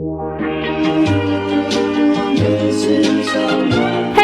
Hey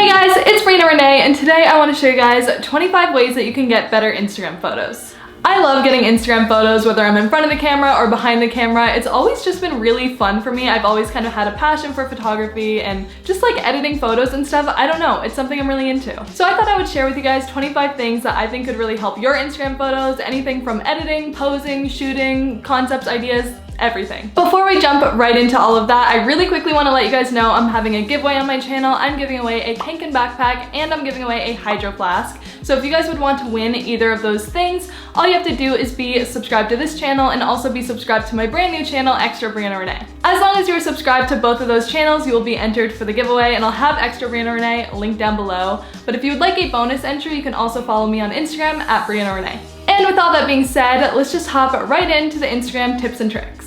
guys, it's Renee, and today I want to show you guys 25 ways that you can get better Instagram photos. I love getting Instagram photos, whether I'm in front of the camera or behind the camera. It's always just been really fun for me. I've always kind of had a passion for photography and just like editing photos and stuff. I don't know, it's something I'm really into. So I thought I would share with you guys 25 things that I think could really help your Instagram photos, anything from editing, posing, shooting, concepts, ideas, everything. Before we jump right into all of that, I really quickly want to let you guys know I'm having a giveaway on my channel. I'm giving away a Kanken backpack and I'm giving away a hydro flask. So if you guys would want to win either of those things, all you have to do is be subscribed to this channel and also be subscribed to my brand new channel, Extra Brianna Renee. As long as you're subscribed to both of those channels, you will be entered for the giveaway, and I'll have Extra Brianna Renee linked down below. But if you would like a bonus entry, you can also follow me on Instagram at Brianna Renee. And with all that being said, let's just hop right into the Instagram tips and tricks.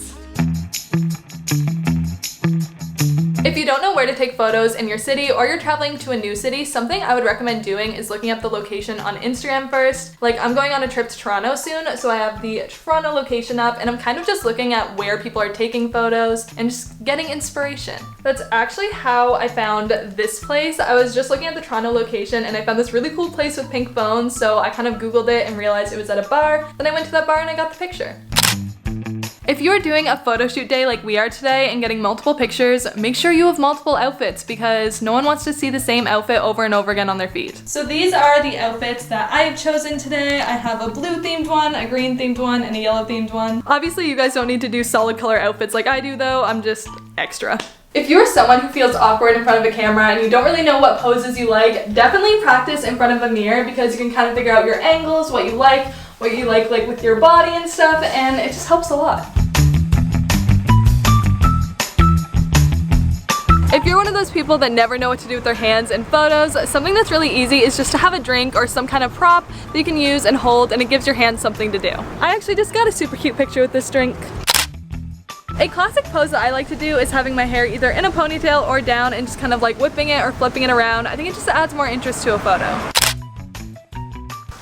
If you don't know where to take photos in your city or you're traveling to a new city, something I would recommend doing is looking up the location on Instagram first. Like, I'm going on a trip to Toronto soon, so I have the Toronto location up and I'm kind of just looking at where people are taking photos and just getting inspiration. That's actually how I found this place. I was just looking at the Toronto location and I found this really cool place with pink phones, so I kind of Googled it and realized it was at a bar. Then I went to that bar and I got the picture. If you're doing a photo shoot day like we are today and getting multiple pictures, make sure you have multiple outfits because no one wants to see the same outfit over and over again on their feed. So these are the outfits that I've chosen today. I have a blue themed one, a green themed one, and a yellow themed one. Obviously you guys don't need to do solid color outfits like I do though, I'm just extra. If you're someone who feels awkward in front of a camera and you don't really know what poses you like, definitely practice in front of a mirror because you can kind of figure out your angles, what you like with your body and stuff, and it just helps a lot. If you're one of those people that never know what to do with their hands in photos, something that's really easy is just to have a drink or some kind of prop that you can use and hold, and it gives your hands something to do. I actually just got a super cute picture with this drink. A classic pose that I like to do is having my hair either in a ponytail or down and just kind of like whipping it or flipping it around. I think it just adds more interest to a photo.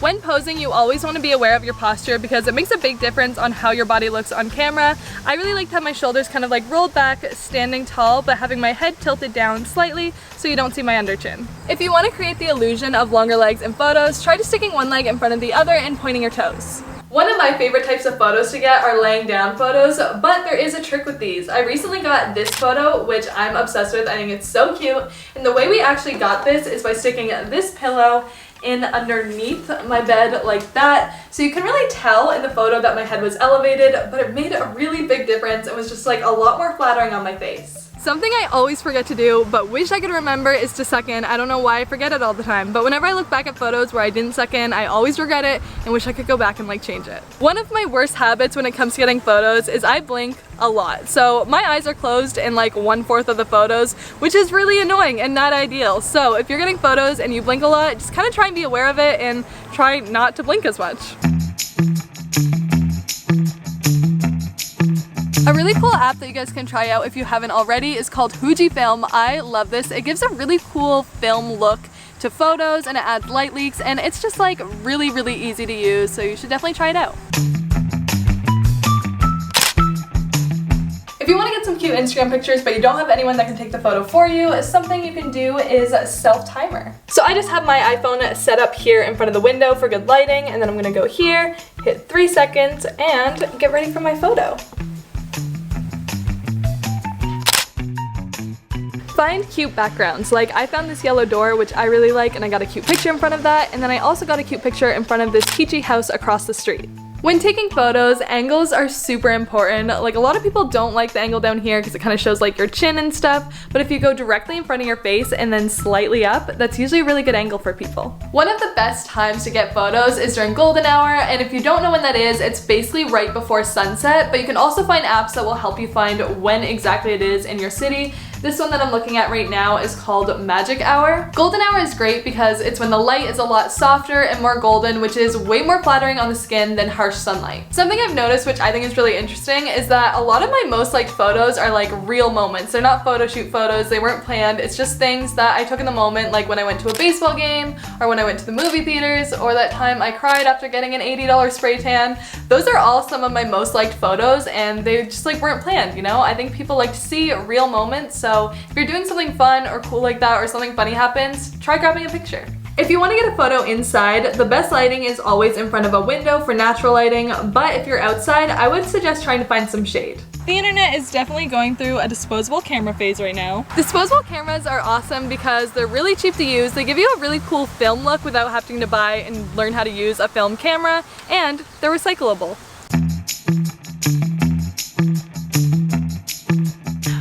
When posing, you always want to be aware of your posture because it makes a big difference on how your body looks on camera. I really like to have my shoulders kind of like rolled back, standing tall, but having my head tilted down slightly so you don't see my under chin. If you want to create the illusion of longer legs in photos, try just sticking one leg in front of the other and pointing your toes. One of my favorite types of photos to get are laying down photos, but there is a trick with these. I recently got this photo, which I'm obsessed with. I think it's so cute. And the way we actually got this is by sticking this pillow in underneath my bed like that. So you can really tell in the photo that my head was elevated, but it made a really big difference. It was just like a lot more flattering on my face. Something I always forget to do, but wish I could remember, is to suck in. I don't know why I forget it all the time, but whenever I look back at photos where I didn't suck in, I always regret it and wish I could go back and like change it. One of my worst habits when it comes to getting photos is I blink a lot. So my eyes are closed in like 1/4 of the photos, which is really annoying and not ideal. So if you're getting photos and you blink a lot, just kind of try and be aware of it and try not to blink as much. A really cool app that you guys can try out if you haven't already is called Houlton. I love this. It gives a really cool film look to photos and it adds light leaks and it's just like really easy to use, so you should definitely try it out. If you want to get some cute Instagram pictures but you don't have anyone that can take the photo for you, something you can do is self-timer. So I just have my iPhone set up here in front of the window for good lighting, and then I'm going to go here, hit 3 seconds, and get ready for my photo. Find cute backgrounds. Like, I found this yellow door, which I really like, and I got a cute picture in front of that, and then I also got a cute picture in front of this peachy house across the street. When taking photos, angles are super important. Like, a lot of people don't like the angle down here because it kind of shows like your chin and stuff, but if you go directly in front of your face and then slightly up, that's usually a really good angle for people. One of the best times to get photos is during golden hour, and if you don't know when that is, it's basically right before sunset, but you can also find apps that will help you find when exactly it is in your city. This one that I'm looking at right now is called Magic Hour. Golden Hour is great because it's when the light is a lot softer and more golden, which is way more flattering on the skin than harsh sunlight. Something I've noticed, which I think is really interesting, is that a lot of my most liked photos are like real moments. They're not photo shoot photos, they weren't planned. It's just things that I took in the moment, like when I went to a baseball game, or when I went to the movie theaters, or that time I cried after getting an $80 spray tan. Those are all some of my most liked photos, and they just like weren't planned, you know? I think people like to see real moments, so if you're doing something fun or cool like that, or something funny happens, try grabbing a picture. If you want to get a photo inside, the best lighting is always in front of a window for natural lighting, but if you're outside, I would suggest trying to find some shade. The internet is definitely going through a disposable camera phase right now. Disposable cameras are awesome because they're really cheap to use. They give you a really cool film look without having to buy and learn how to use a film camera, and they're recyclable.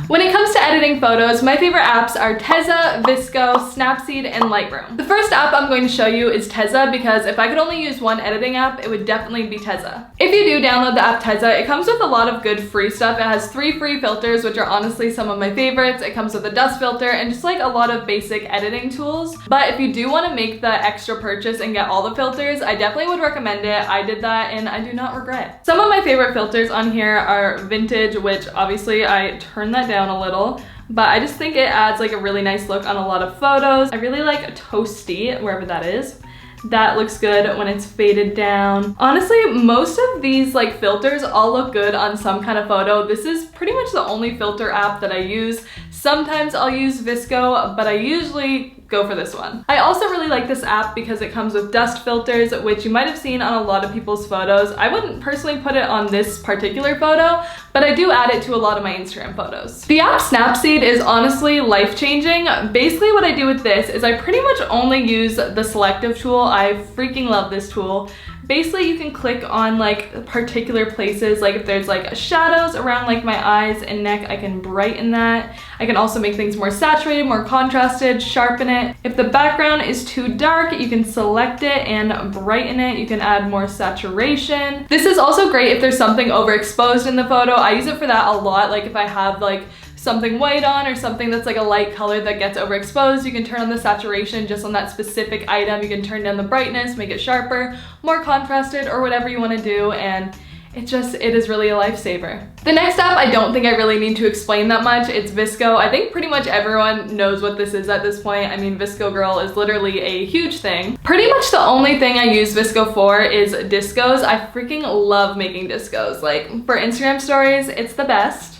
When it comes to editing photos, my favorite apps are Tezza, Visco, Snapseed, and Lightroom. The first app I'm going to show you is Tezza because if I could only use one editing app, it would definitely be Tezza. If you do download the app Tezza, it comes with a lot of good free stuff. It has 3 free filters, which are honestly some of my favorites. It comes with a dust filter and just like a lot of basic editing tools. But if you do want to make the extra purchase and get all the filters, I definitely would recommend it. I did that and I do not regret. Some of my favorite filters on here are Vintage, which obviously I turned that down a little, but I just think it adds like a really nice look on a lot of photos. I really like Toasty, wherever that is. That looks good when it's faded down. Honestly, most of these like filters all look good on some kind of photo. This is pretty much the only filter app that I use. Sometimes I'll use Visco, but I usually go for this one. I also really like this app because it comes with dust filters, which you might have seen on a lot of people's photos. I wouldn't personally put it on this particular photo, but I do add it to a lot of my Instagram photos. The app Snapseed is honestly life-changing. Basically what I do with this is I pretty much only use the selective tool. I freaking love this tool. Basically, you can click on like particular places, like if there's like shadows around like my eyes and neck, I can brighten that. I can also make things more saturated, more contrasted, sharpen it. If the background is too dark, you can select it and brighten it. You can add more saturation. This is also great if there's something overexposed in the photo. I use it for that a lot, like if I have like something white on or something that's like a light color that gets overexposed, you can turn on the saturation just on that specific item. You can turn down the brightness, make it sharper, more contrasted, or whatever you want to do, and it is really a lifesaver. The next app, I don't think I really need to explain that much. It's Visco. I think pretty much everyone knows what this is at this point. I mean, Visco Girl is literally a huge thing. Pretty much the only thing I use Visco for is discos. I freaking love making discos. Like for Instagram stories, it's the best.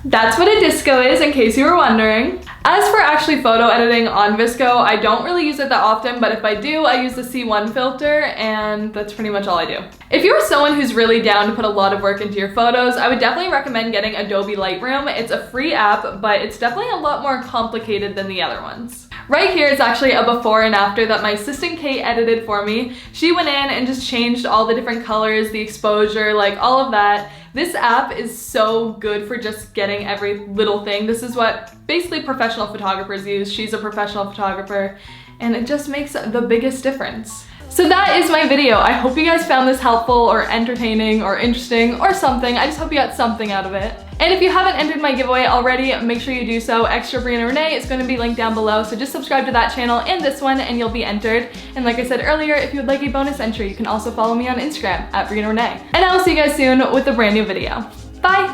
That's what a disco is, in case you were wondering. As for actually photo editing on Visco, I don't really use it that often, but if I do, I use the C1 filter, and that's pretty much all I do. If you're someone who's really down to put a lot of work into your photos, I would definitely recommend getting Adobe Lightroom. It's a free app, but it's definitely a lot more complicated than the other ones. Right here is actually a before and after that my assistant Kate edited for me. She went in and just changed all the different colors, the exposure, like all of that. This app is so good for just getting every little thing. This is what basically professional photographers use. She's a professional photographer, and it just makes the biggest difference. So that is my video. I hope you guys found this helpful or entertaining or interesting or something. I just hope you got something out of it. And if you haven't entered my giveaway already, make sure you do so. Extra Brianna Renee is going to be linked down below, so just subscribe to that channel and this one and you'll be entered. And like I said earlier, if you would like a bonus entry, you can also follow me on Instagram at Brianna Renee. And I will see you guys soon with a brand new video. Bye!